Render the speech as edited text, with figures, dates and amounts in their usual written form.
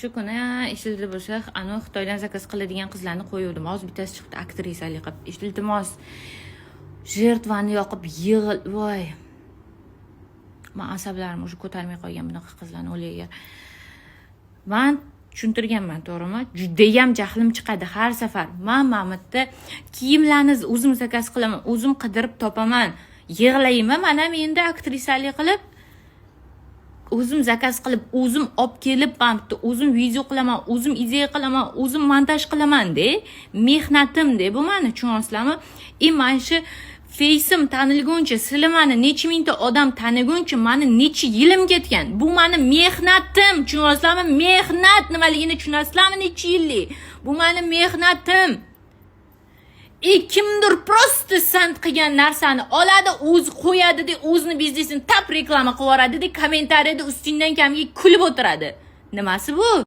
shu kuni iltimos anavi Xitoydan zakaz qiladigan qizlarni qo'yuvdim. Hozir bittasi chiqdi aktrisalik qilib. Iltimos jertvani yoqib yig'il. Voy. Men asablarim o'sha ko'tarmay qolgan bunaqa qizlarni o'laga. Men tushuntirganman, to'g'rimi? Juda ham jahlim chiqadi har safar. Men Mamatda kiyimlarni o'zim zakaz qilaman, o'zim qidirib topaman. Yig'layman, mana endi aktrisalik qilib o'zim zakaz qilib, o'zim olib kelib, o'zim video qilaman, o'zim ideya qilaman, o'zim montaj qilaman-de. Mehnatim-de bu meni, tushunyapsizlarmi? Men shu Face'im tanilguncha, silimani necha mingta odam taniguncha meni necha yilim ketgan. Bu meni mehnatim, tushunyapsizlarmi? Mehnat nimaligini tushunasizlarmi? Necha yillik. Bu meni mehnatim. Kimdir prosta sand qilgan narsani oladi, o'zi qo'yadi-de, o'zini biznesini tap reklama qilib yuboradi-de, kommentariyada ustingdan kamga kulib o'tiradi. Nimasi bu?